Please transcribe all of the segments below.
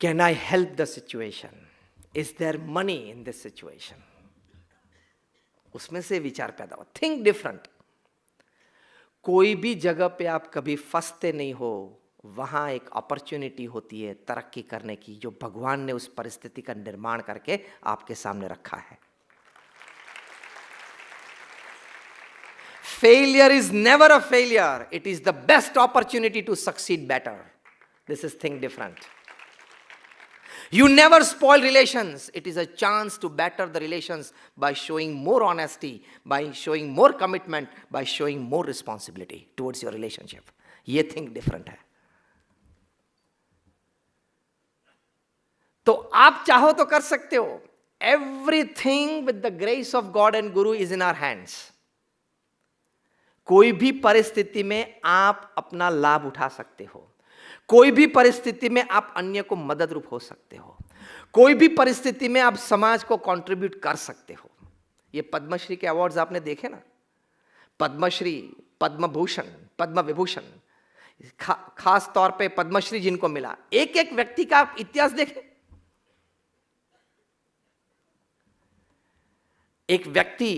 Can I help the situation, is their money in this situation, उसमें से विचार पैदा हो, थिंक डिफरेंट। कोई भी जगह पे आप कभी फंसते नहीं हो, वहां एक अपॉर्चुनिटी होती है तरक्की करने की, जो भगवान ने उस परिस्थिति का निर्माण करके आपके सामने रखा है। Failure is never a failure, it is the best opportunity to succeed better. This is think different. You never spoil relations. It is a chance to better the relations by showing more honesty, by showing more commitment, by showing more responsibility towards your relationship. ये think different है। तो आप चाहो तो कर सकते हो। Everything with the grace of God and Guru is in our hands. कोई भी परिस्थिति में आप अपना लाभ उठा सकते हो, कोई भी परिस्थिति में आप अन्य को मदद रूप हो सकते हो, कोई भी परिस्थिति में आप समाज को कंट्रीब्यूट कर सकते हो। ये पद्मश्री के अवार्ड्स आपने देखे ना, पद्मश्री, पद्म भूषण, पद्म विभूषण, खास तौर पे पद्मश्री जिनको मिला, एक एक व्यक्ति का आप इतिहास देखें। एक व्यक्ति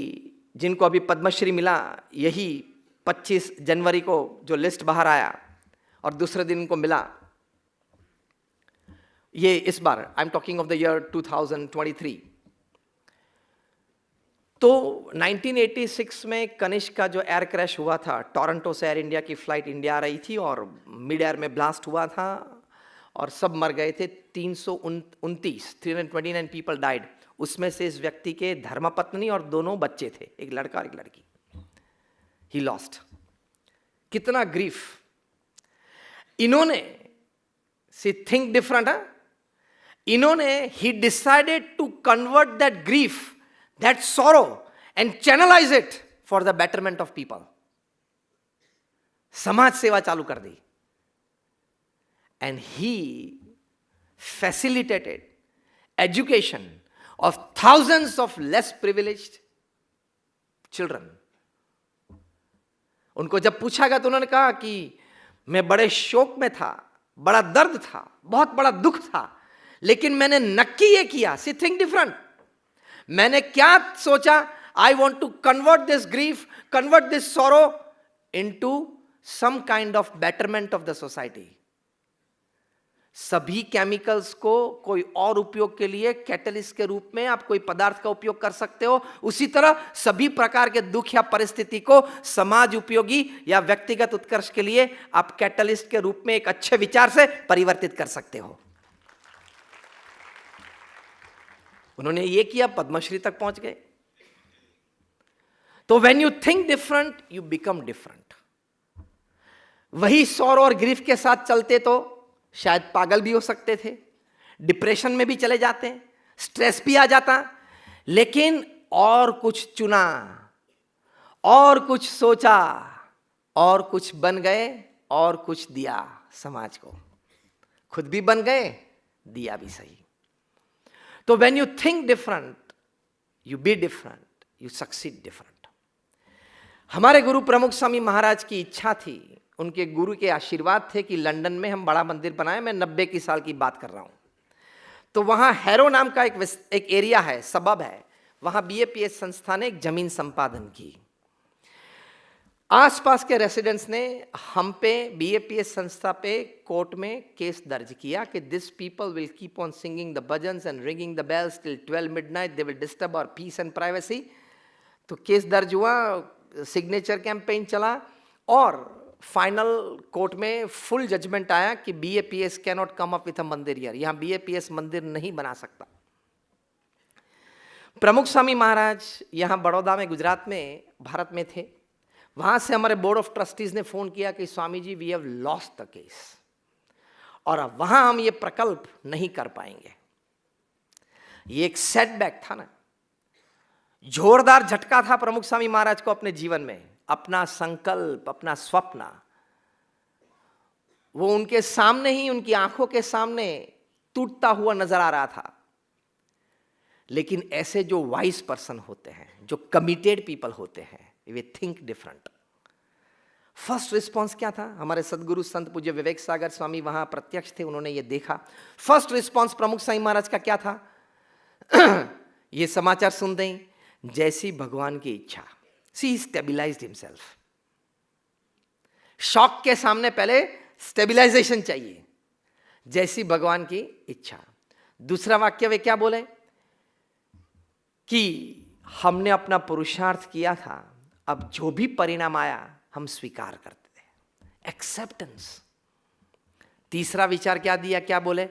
जिनको अभी पद्मश्री मिला, यही 25 जनवरी को जो लिस्ट बाहर आया और दूसरे दिन उनको मिला, ये इस बार I am talking of the year 2023। तो 1986 में कनिष्क का जो एयर क्रैश हुआ था, टोरंटो से एयर इंडिया की फ्लाइट इंडिया आ रही थी और मिड एयर में ब्लास्ट हुआ था और सब मर गए थे। 329 पीपल डाइड। उसमें से इस व्यक्ति के धर्मपत्नी और दोनों बच्चे थे, एक लड़का और एक लड़की। He lost. कितना ग्रीफ। इन्होंने सी थिंक डिफरेंट है, इन्होंने he decided to convert that grief, that sorrow and channelise it for the betterment of people. समाज सेवा चालू कर दी and he facilitated education of thousands of less privileged children. उनको जब पूछा गया तो उन्होंने कहा कि मैं बड़े शोक में था, बड़ा दर्द था, बहुत बड़ा दुख था, लेकिन मैंने नक्की ये किया, सी थिंक डिफरेंट। मैंने क्या सोचा, I want to convert this grief, convert this sorrow into some kind of betterment of the society. सभी केमिकल्स को कोई और उपयोग के लिए कैटलिस्ट के रूप में आप कोई पदार्थ का उपयोग कर सकते हो, उसी तरह सभी प्रकार के दुख या परिस्थिति को समाज उपयोगी या व्यक्तिगत उत्कर्ष के लिए आप कैटलिस्ट के रूप में एक अच्छे विचार से परिवर्तित कर सकते हो। उन्होंने ये किया, पद्मश्री तक पहुंच गए। तो when you think different you become different. वही सॉरो और ग्रीफ के साथ चलते तो शायद पागल भी हो सकते थे, डिप्रेशन में भी चले जाते, स्ट्रेस भी आ जाता, लेकिन और कुछ चुना, और कुछ सोचा, और कुछ बन गए, और कुछ दिया समाज को। खुद भी बन गए, दिया भी सही। तो when you think different you be different, you succeed different. हमारे गुरु प्रमुख स्वामी महाराज की इच्छा थी, उनके गुरु के आशीर्वाद थे कि लंदन में हम बड़ा मंदिर बनाएं। मैं 90 की साल की बात कर रहा हूं। तो वहां हैरो नाम का एक एरिया है, सबब है, वहां बीएपीएस संस्था ने एक जमीन संपादन की। आसपास के रेसिडेंट्स ने हम पे, बीएपीएस संस्था पे कोर्ट में केस दर्ज किया कि this people will keep on singing the bhajans and ringing the bells till 12 midnight, they will disturb our peace and privacy. तो केस दर्ज हुआ, सिग्नेचर कैंपेन चला और फाइनल कोर्ट में फुल जजमेंट आया कि BAPS can not come up with a mandir here. यहां BAPS मंदिर नहीं बना सकता। प्रमुख स्वामी महाराज यहां बड़ौदा में, गुजरात में, भारत में थे। वहां से हमारे बोर्ड ऑफ ट्रस्टीज ने फोन किया कि Swami ji we have lost the case और अब वहां हम ये प्रकल्प नहीं कर पाएंगे। ये एक सेटबैक था ना, जोरदार झटका था प्रमुख स्वामी महाराज को अपने जीवन में। अपना संकल्प, अपना स्वप्न, वो उनके सामने ही, उनकी आंखों के सामने टूटता हुआ नजर आ रहा था। लेकिन ऐसे जो वाइज पर्सन होते हैं, जो कमिटेड पीपल होते हैं, वे थिंक डिफरेंट। फर्स्ट रिस्पॉन्स क्या था? हमारे सदगुरु संत पूज्य विवेक सागर स्वामी वहां प्रत्यक्ष थे, उन्होंने ये देखा। फर्स्ट रिस्पॉन्स प्रमुख साईं महाराज का क्या था? ये समाचार सुनते ही, जैसी भगवान की इच्छा। सी स्टेबिलाइज्ड हिमसेल्फ। शॉक के सामने पहले स्टेबिलाइजेशन चाहिए, जैसी भगवान की इच्छा। दूसरा वाक्य वे क्या बोले कि हमने अपना पुरुषार्थ किया था, अब जो भी परिणाम आया हम स्वीकार करते थे, एक्सेप्टेंस। तीसरा विचार क्या दिया, क्या बोले?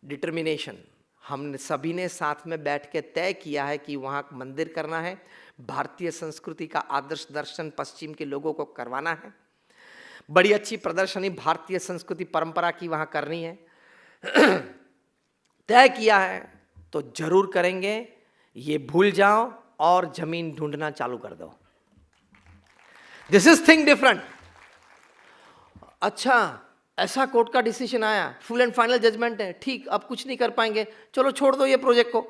डिटर्मिनेशन। हम सभी ने साथ में बैठ के तय किया है कि वहां मंदिर करना है, भारतीय संस्कृति का आदर्श दर्शन पश्चिम के लोगों को करवाना है, बड़ी अच्छी प्रदर्शनी भारतीय संस्कृति परंपरा की वहां करनी है। तय किया है तो जरूर करेंगे, ये भूल जाओ और जमीन ढूंढना चालू कर दो। This is thing different. अच्छा, ऐसा कोर्ट का डिसीजन आया, फुल एंड फाइनल जजमेंट है, ठीक, अब कुछ नहीं कर पाएंगे, चलो छोड़ दो ये प्रोजेक्ट को।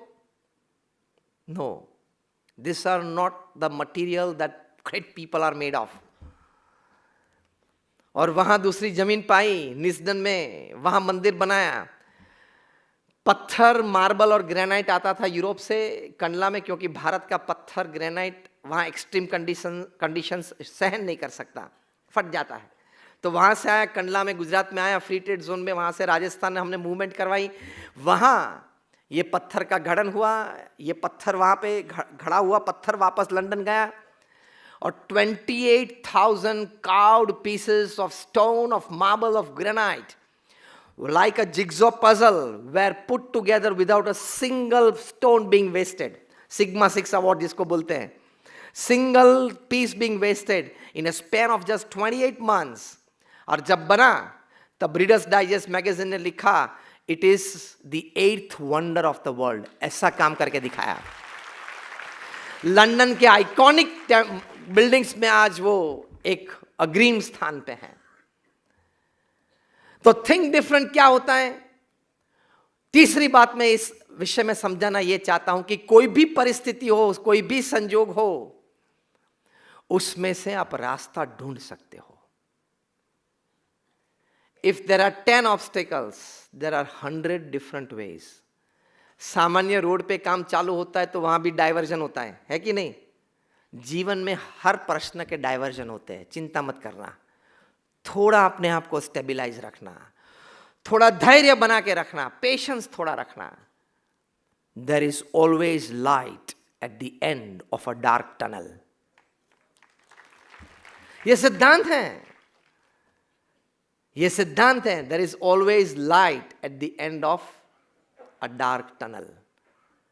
No, this are not the material that great people are made of. और वहां दूसरी जमीन पाई निस्दन में, वहां मंदिर बनाया। पत्थर, मार्बल और ग्रेनाइट आता था यूरोप से कंडला में, क्योंकि भारत का पत्थर ग्रेनाइट वहां एक्सट्रीम कंडीशंस सहन नहीं कर सकता, फट जाता है। तो वहां से आया कंडला में, गुजरात में आया, फ्री ट्रेड जोन में, वहां से राजस्थान में हमने मूवमेंट करवाई। वहां ये पत्थर का गठन हुआ, ये पत्थर वहां पे खड़ा हुआ, पत्थर वापस लंदन गया और 28,000 carved pieces of stone, of marble, of granite, like a jigsaw puzzle, were put together without a single stone being wasted. Sigma 6 award जिसको बोलते हैं, single piece being wasted in a span of just 28 months. और जब बना तब readers digest magazine ने लिखा, it is the 8th wonder of the world. ऐसा काम करके दिखाया। लंदन के आइकॉनिक बिल्डिंग्स में आज वो एक अग्रिम स्थान पे है। तो थिंक डिफरेंट क्या होता है? तीसरी बात मैं इस विषय में समझाना यह चाहता हूं कि कोई भी परिस्थिति हो, कोई भी संजोग हो, उसमें से आप रास्ता ढूंढ सकते हो। If there are 10 obstacles, there are 100 different ways. सामान्य रोड पे काम चालू होता है तो वहां भी डाइवर्जन होता है कि नहीं? जीवन में हर प्रश्न के डाइवर्जन होते हैं, चिंता मत करना। थोड़ा अपने आप को स्टेबिलाइज रखना, थोड़ा धैर्य बना के रखना, पेशेंस थोड़ा रखना। There is always light at the end of a dark tunnel. यह सिद्धांत है, यह सिद्धांत है। There is always light at the end of a dark tunnel.